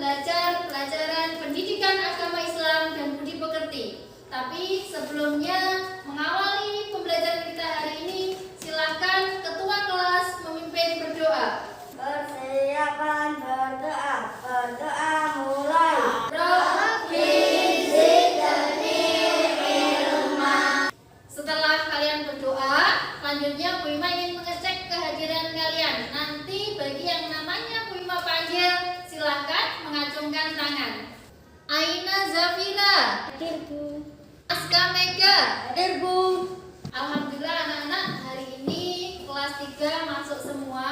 belajar pelajaran pendidikan agama Islam dan budi pekerti. Tapi sebelumnya mengawali pembelajaran kita hari ini, silakan ketua kelas memimpin berdoa. Persiapan berdoa. Berdoa mulai. Rabbi zidni ilma. Setelah kalian berdoa, selanjutnya Bu Ima ingin mengecek kehadiran kalian. Nanti bagi yang namanya Bu Ima panggil, silakan mengacungkan tangan. Aina Zafira. Hadir, Bu. Aska Mega. Hadir, Bu. Alhamdulillah anak-anak hari ini kelas 3 masuk semua.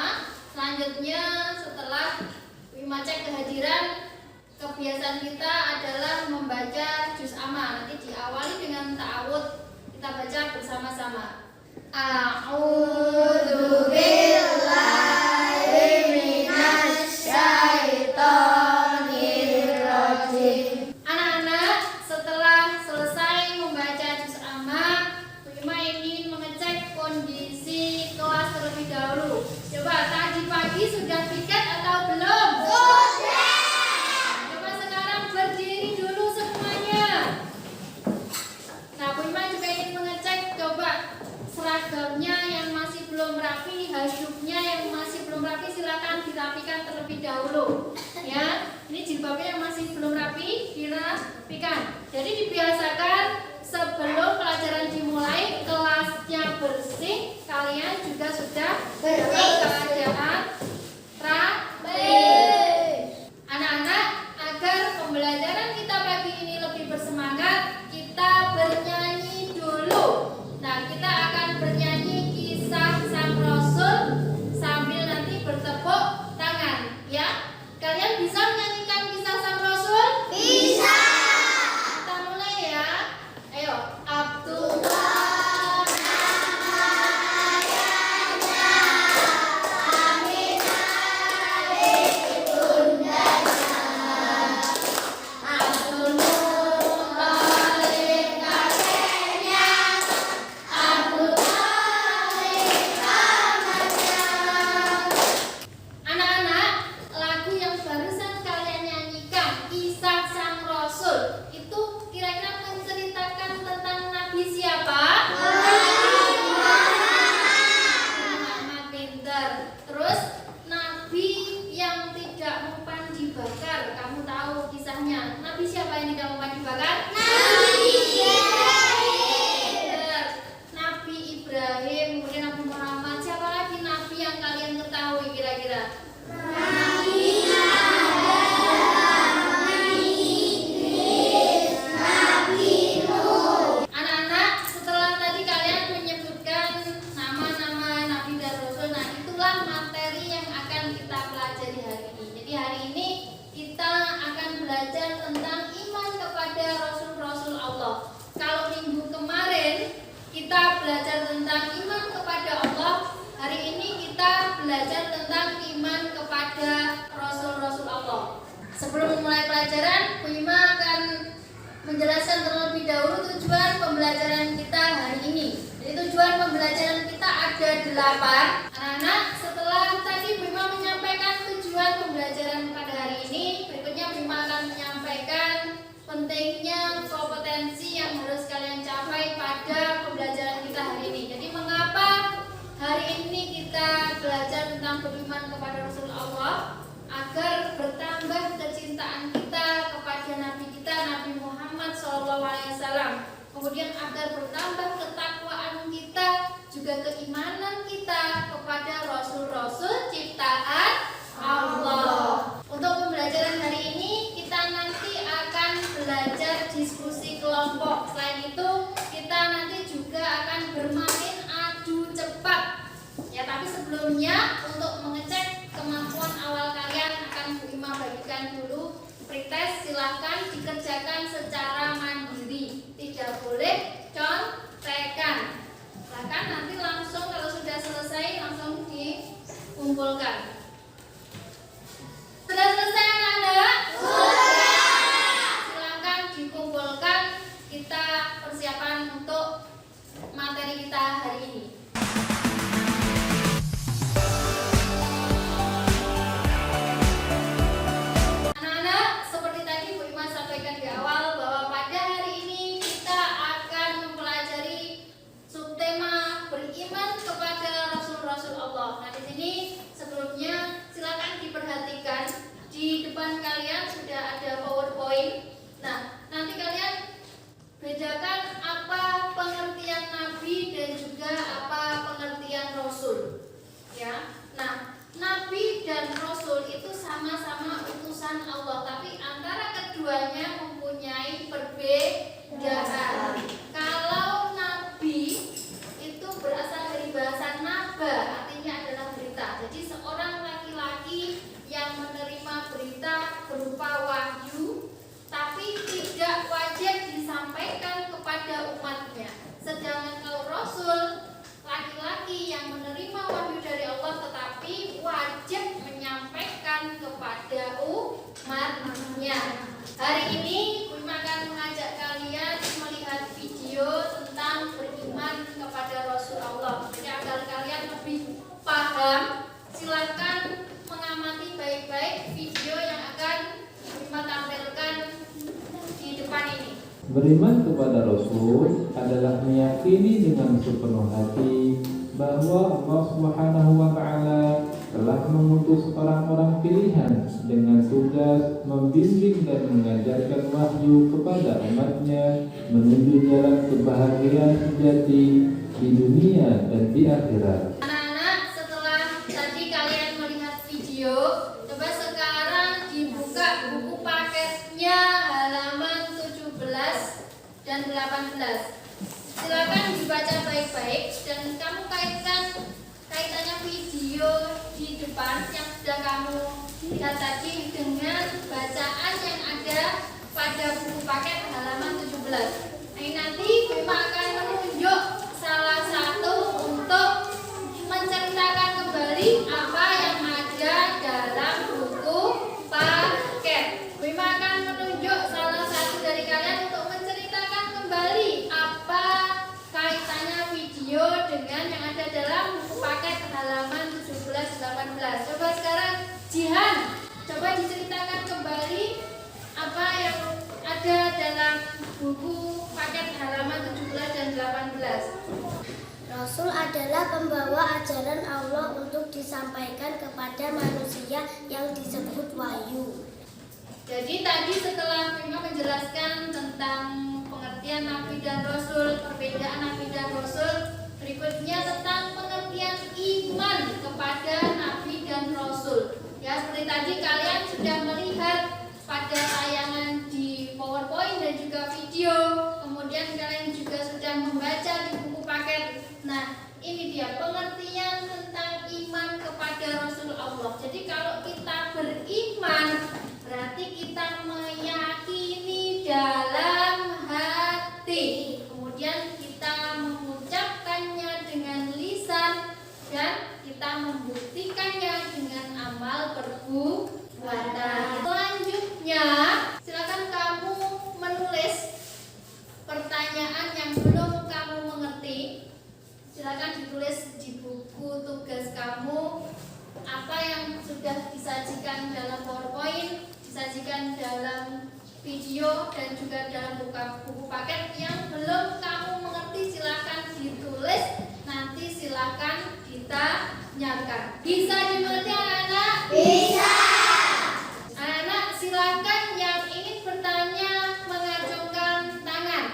Selanjutnya setelah Wima cek kehadiran, kebiasaan kita adalah membaca juz amma. Nanti diawali dengan ta'awud, kita baca bersama-sama. A'udzu billahi minasyaitonir rajim. Anak-anak, setelah selesai membaca juz amma, Wima ingin mengecek kondisi kelas terlebih dahulu. Coba tadi pagi sudah piket atau belum? Sudah. Coba sekarang berdiri dulu semuanya. Nah, Bu Ima juga ingin mengecek, coba seragamnya yang masih belum rapi, hajubnya yang masih belum rapi, silakan dirapikan terlebih dahulu. Ya, ini jilbabnya yang masih belum rapi, dirapikan. Jadi dibiasakan sebelum pelajaran dimulai, kelasnya bersih, kalian juga sudah dalam keadaan rapi. Anak-anak, agar pembelajaran kita pagi ini lebih bersemangat, kita bernyanyi dulu. Nah, kita akan bernyanyi kisah Sang Rasul sambil nanti bertepuk tangan, ya. Kalian bisa menyanyikan kisah Sang Rasul? Bisa. Kita mulai ya. Ayo, Abdullah. Anak-anak, lagu yang barusan kalian nyanyikan, kisah Sang Rasul, itu kira-kira menceritakan tentang Nabi siapa? Muhammad. Pintar. Terus Nabi yang tidak mempan dibakar, kamu tahu kisahnya. Nabi siapa yang tidak mempan dibakar? Nabi Ibrahim. Nabi Ibrahim, kemudian Nabi Muhammad. Siapa lagi Nabi yang kalian ketahui kira-kira? Anak-anak, setelah tadi kalian menyebutkan nama-nama Nabi dan Rasul, nah itulah materi yang akan kita pelajari hari ini. Jadi hari ini kita akan belajar tentang iman kepada Rasul-Rasul Allah. Kalau minggu kemarin kita belajar tentang iman kepada Allah, hari ini kita belajar tentang iman kepada Rasul-Rasul Allah. Sebelum memulai pelajaran, Bu Ima akan menjelaskan terlebih dahulu tujuan pembelajaran kita hari ini. Jadi tujuan pembelajaran kita ada 8. Anak-anak, setelah tadi Bu Ima menyampaikan tujuan pembelajaran pada hari ini, berikutnya Bu Ima akan menyampaikan pentingnya kompetensi yang harus kalian capai pada pembelajaran kita hari ini. Jadi mengapa hari ini kita belajar tentang beriman kepada Rasul Allah? Agar bertambah kecintaan kita kepada Nabi kita, Nabi Muhammad SAW. Kemudian agar bertambah ketakwaan kita, juga keimanan kita kepada Rasul-Rasul ciptaan Allah. Untuk pembelajaran hari ini, kita nanti akan belajar diskusi kelompok. Selain itu, kita nanti juga akan bermain adu cepat. Ya, tapi sebelumnya untuk mengecek kemampuan awal kalian akan Bu Ima bagikan dulu pretest. Silahkan dikerjakan secara mandiri, tidak boleh contekan. Silahkan nanti langsung kalau sudah selesai langsung dikumpulkan. Sudah selesai anak-anak? Sudah. Silahkan dikumpulkan. Kita persiapan untuk materi kita hari ini. keduanya mempunyai perbedaan. Kalau nabi itu berasal dari bahasa naba, artinya adalah berita. Jadi seorang laki-laki yang menerima berita berupa wahyu, tapi tidak wajib disampaikan kepada umatnya. Sedangkan kalau rasul, laki-laki yang menerima wahyu dari Allah tetapi wajib menyampaikan kepada umatnya. Hari ini Bima akan mengajak kalian melihat video tentang beriman kepada Rasul Allah. Jadi agar kalian lebih paham, silakan mengamati baik-baik video yang akan Bima tampilkan di depan ini. Beriman kepada Rasul adalah meyakini dengan sepenuh hati bahwa Allah Subhanahu wa Ta'ala telah mengutus orang-orang pilihan dengan tugas membimbing dan mengajarkan wahyu kepada umatnya menuju jalan kebahagiaan sejati di dunia dan di akhirat. Anak-anak, setelah tadi kalian melihat video, coba sekarang dibuka buku paketnya halaman 17 dan 18. Silakan dibaca baik-baik dan kamu kaitannya video di depan yang sudah kamu lihat tadi dengan bacaan yang ada pada buku paket halaman 17. Nah, nanti Bima akan menunjuk salah satu untuk menceritakan kembali apa yang ada dalam buku paket. Bima akan menunjuk salah satu dari kalian untuk menceritakan kembali apa kaitannya video dengan yang ada dalam buku paket halaman 17-18. Coba sekarang Jihan, coba diceritakan kembali apa yang ada dalam buku paket halaman 17 dan 18. Rasul adalah pembawa ajaran Allah untuk disampaikan kepada manusia yang disebut wahyu. Jadi tadi setelah Bima menjelaskan tentang pengertian Nabi dan Rasul, perbedaan Nabi dan Rasul, berikutnya tentang pengertian iman kepada Nabi dan Rasul. Ya, seperti tadi kalian sudah melihat pada tayangan di PowerPoint dan juga video. Kemudian kalian juga sudah membaca di buku paket. Nah, ini dia pengertian tentang iman kepada Rasul Allah. Jadi kalau kita beriman, berarti kita meyakini dalam hati. Kemudian kita mengucapkannya dengan lisan dan kita membuktikannya dengan amal perbuatan. Selanjutnya, silakan kamu menulis pertanyaan yang belum kamu mengerti. Silakan ditulis di buku tugas kamu apa yang sudah disajikan dalam PowerPoint, disajikan dalam video dan juga dalam buku paket yang belum kamu mengerti. Silakan ditulis, nanti silakan ditanyakan. Bisa dimengerti anak-anak? Bisa. Anak-anak silakan yang ingin bertanya mengacungkan tangan.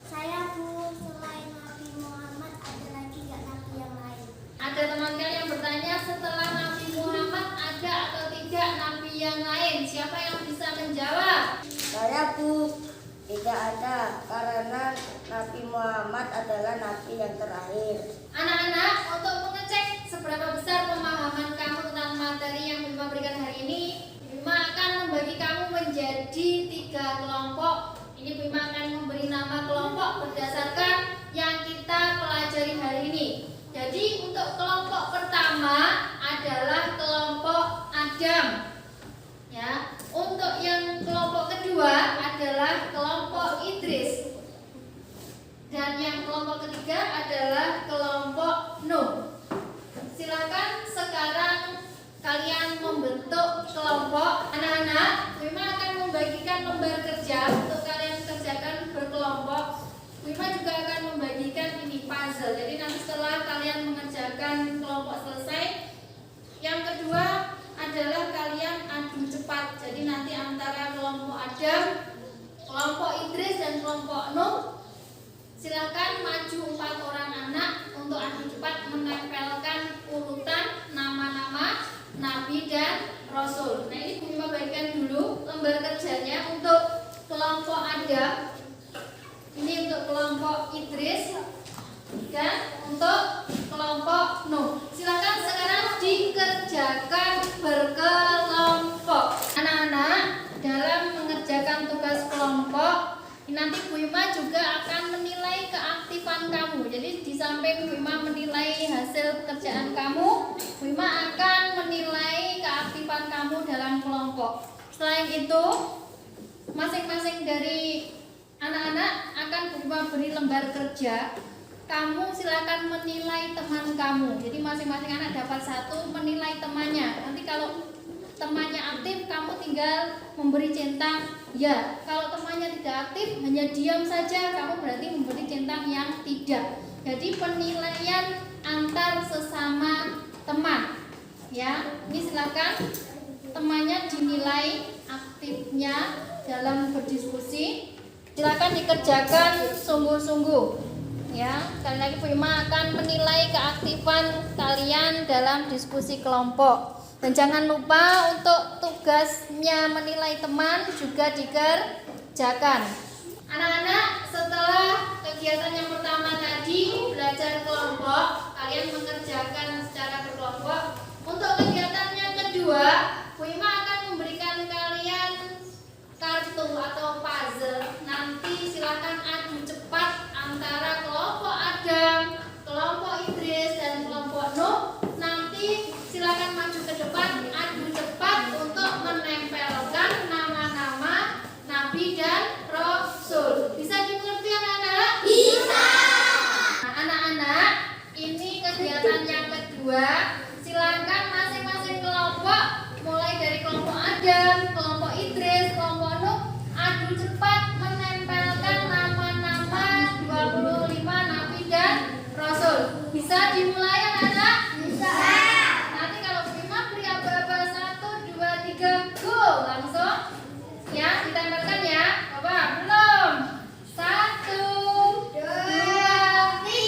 Saya Bu, selain Nabi Muhammad ada lagi nggak nabi yang lain? Ada teman kalian yang bertanya setelah Nabi Muhammad ada atau tidak nabi yang lain? Siapa yang bisa menjawab? Saya Bu, tidak ada karena Nabi Muhammad adalah nabi yang terakhir. Anak-anak, untuk mengecek seberapa besar pemahaman kamu tentang materi yang Bima berikan hari ini, Bima akan membagi kamu menjadi 3 kelompok. Ini Bima akan memberi nama kelompok berdasarkan yang kita pelajari hari ini. Jadi untuk kelompok pertama adalah kelompok Adam. Ya, untuk yang kelompok kedua adalah kelompok Idris. Dan yang kelompok ketiga adalah kelompok Nuh. Silakan sekarang kalian membentuk kelompok. Anak-anak, Bima akan membagikan lembar kerja untuk kalian kerjakan berkelompok. Bima juga akan membagikan ini puzzle. Jadi nanti setelah kalian mengerjakan kelompok selesai, yang kedua adalah kalian adu cepat. Jadi nanti antara kelompok Adam, kelompok Idris dan kelompok Nuh, silakan maju 4 orang anak untuk adu cepat menempelkan urutan nama-nama Nabi dan Rasul. Nah, ini Bima bagikan dulu lembar kerjanya untuk Nanti Bu Ima juga akan menilai keaktifan kamu. Jadi di samping Bu Ima menilai hasil pekerjaan kamu, Bu Ima akan menilai keaktifan kamu dalam kelompok. Selain itu, masing-masing dari anak-anak akan Bu Ima beri lembar kerja. Kamu silakan menilai teman kamu. Jadi masing-masing anak dapat satu menilai temannya. Nanti kalau temannya aktif, kamu tinggal memberi centang ya. Kalau temannya tidak aktif, hanya diam saja, kamu berarti memberi centang yang tidak. Jadi penilaian antar sesama teman. Ya, ini silakan temannya dinilai aktifnya dalam berdiskusi. Silakan dikerjakan sungguh-sungguh. Ya, sekali lagi Bu Ima akan menilai keaktifan kalian dalam diskusi kelompok. Dan jangan lupa untuk tugasnya menilai teman juga dikerjakan. Anak-anak, setelah kegiatan yang pertama tadi belajar kelompok, kalian mengerjakan secara berkelompok. Untuk kegiatan yang kedua, Bu Ima akan memberikan kalian kartu atau puzzle. Nanti silakan adu cepat antara kelompok Adam, kelompok Idris dan kelompok Nuh. Nanti silakan maju ke depan, adu cepat untuk menempelkan nama-nama Nabi dan Rasul. Bisa dimengerti anak-anak? Bisa. Nah, anak-anak, ini kegiatan yang kedua. Silakan masing-masing kelompok, mulai dari kelompok Adam, kelompok Idris, kelompok Nuh, adu cepat menempelkan nama-nama 25 Nabi dan Rasul. Bisa dimulai anak-anak? Bisa. Nanti kalau Bu Ima beri aba-aba 1, 2, 3, go. Langsung ya ditempelkan ya. Coba belum? 1, 2, 3, go.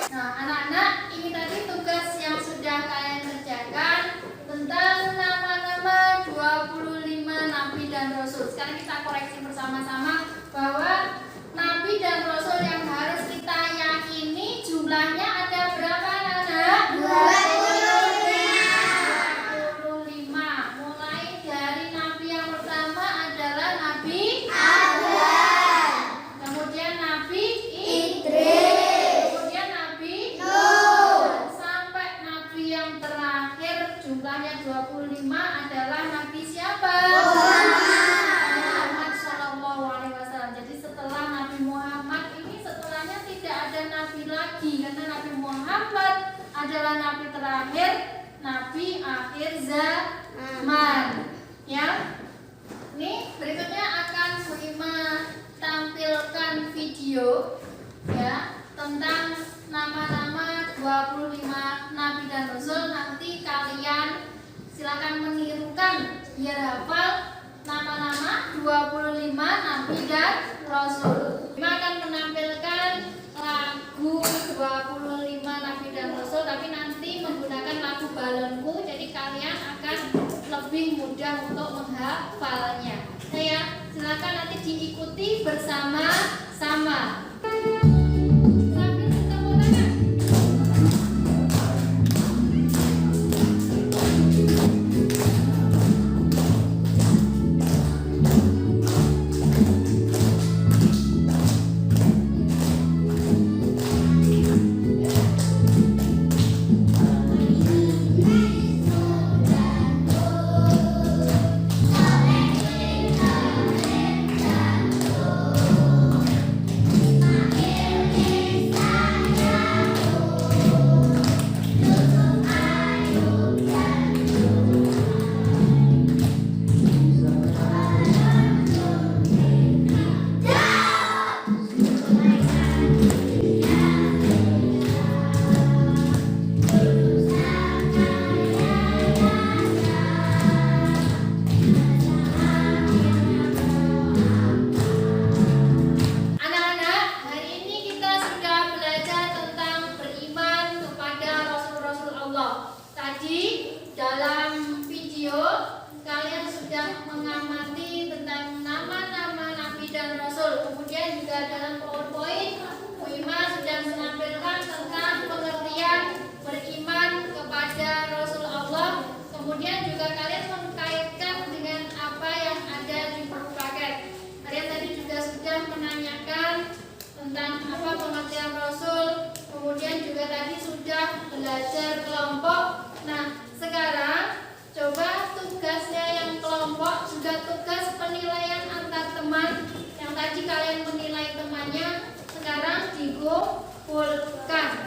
Nah, anak-anak, ini tadi tugas yang sudah kalian kerjakan tentang nama-nama 25 Nabi dan Rasul. Sekarang kita koreksi bersama-sama bahwa Nabi dan Rasul yang harus kita yakini jumlahnya ada berapa anak-anak? 25. Mulai dari Nabi yang pertama adalah Nabi Adam. Kemudian Nabi Idris. Kemudian Nabi Nuh. Sampai Nabi yang terakhir jumlahnya 25 adalah Nabi siapa? Muhammad Shallallahu Alaihi Wasallam. Jadi setelah Nabi Muhammad ini setelahnya tidak ada Nabi lagi karena Nabi Muhammad adalah Nabi terakhir, Nabi akhir zaman. Ya. Ini berikutnya akan Bu Ima tampilkan video ya tentang nama-nama 25 Nabi dan Rasul. Nanti kalian silakan menirukan biar hafal nama-nama 25 Nabi dan Rasul. Ima akan menampilkan lagu 25 Nabi dan Rasul, tapi nanti menggunakan lagu balonku, jadi kalian akan lebih mudah untuk menghafalnya. Ya, silakan nanti diikuti bersama-sama. Sambil tepuk tangan. dan Rasul, kemudian juga tadi sudah belajar kelompok. Nah, sekarang coba tugasnya yang kelompok juga tugas penilaian antar teman. Yang tadi kalian menilai temannya, sekarang dikumpulkan.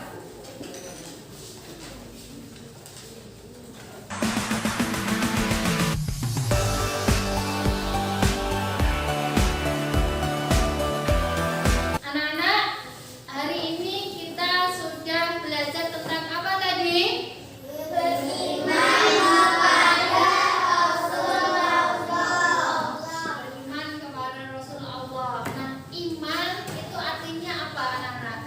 Anak-anak, hari ini kita sudah belajar tentang apa tadi? Beriman kepada Rasul Allah. Nah, iman itu artinya apa, anak-anak?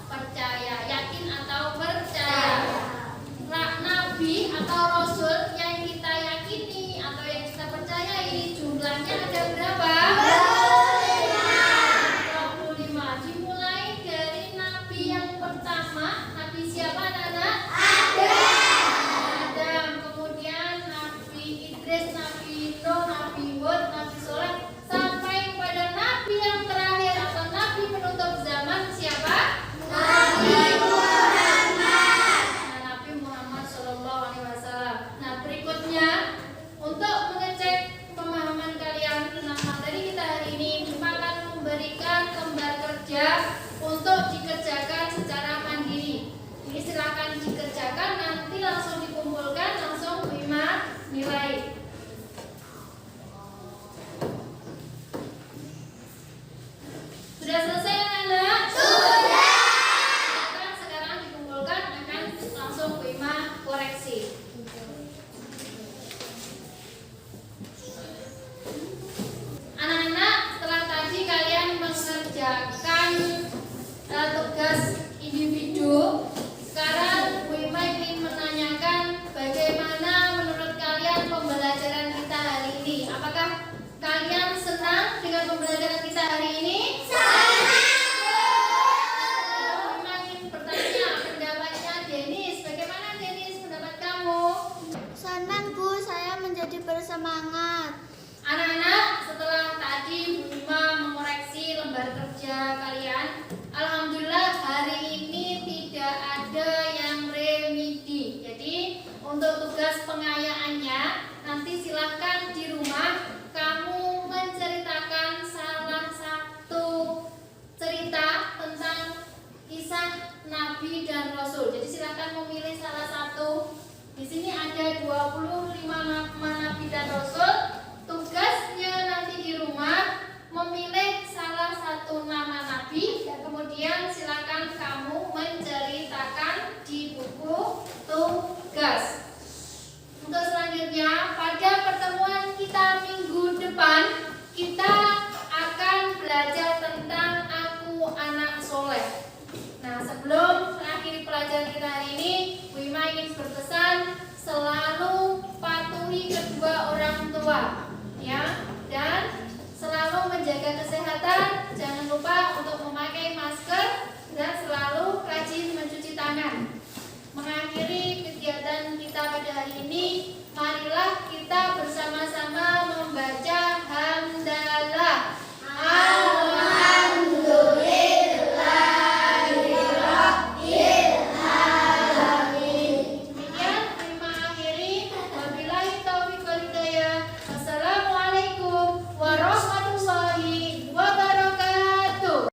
Percaya, yakin atau percaya. Nah, Nabi atau Rasul yang kita yakini atau yang kita percayai jumlahnya ada berapa? 25. Dimulai dari Nabi yang pertama. Nabi siapa, anak-anak? Adam. Kemudian Nabi Idris, Nabi Nuh, Nabi Hud, Nabi Soleh, sampai kepada Nabi yang terakhir atau Nabi penutup zaman siapa? Nabi Muhammad Shallallahu Alaihi Wasallam. Nah, berikutnya untuk mengecek pemahaman kalian tentang materi kita hari ini, Bima akan memberikan lembar kerja untuk dikerjakan secara mandiri. Ini silakan dikerjakan, nanti langsung dikumpulkan, langsung Bima nilai. Sudah selesai, anak-anak? Sekarang dikumpulkan, akan langsung Bima koreksi. Anak-anak, setelah tadi kalian mengerjakan tugas individu, sekarang Bu Ima ingin menanyakan bagaimana menurut kalian pembelajaran kita hari ini. Apakah kalian senang dengan pembelajaran kita hari ini? Bu Ima ingin bertanya pendapatnya Denis. Bagaimana Denis pendapat kamu? Senang Bu, saya menjadi bersemangat. Anak-anak, setelah tadi Bu Ima mengoreksi lembar kerja kalian, alhamdulillah hari ini tidak ada yang remedi. Jadi untuk tugas pengayaannya nanti silahkan di rumah kamu menceritakan salah satu cerita tentang kisah Nabi dan Rasul. Jadi silahkan memilih salah satu. Di sini ada 25 nama Nabi dan Rasul. Tugasnya nanti di rumah memilih salah satu nama Nabi, kemudian silakan kamu menceritakan di buku tugas. Untuk selanjutnya, pada pertemuan kita minggu depan, kita akan belajar tentang Aku Anak Soleh. Nah, sebelum mengakhiri pelajaran kita hari ini, Bu Ima ingin berpesan selalu patuhi kedua orang tua, ya, dan selalu menjaga kesehatan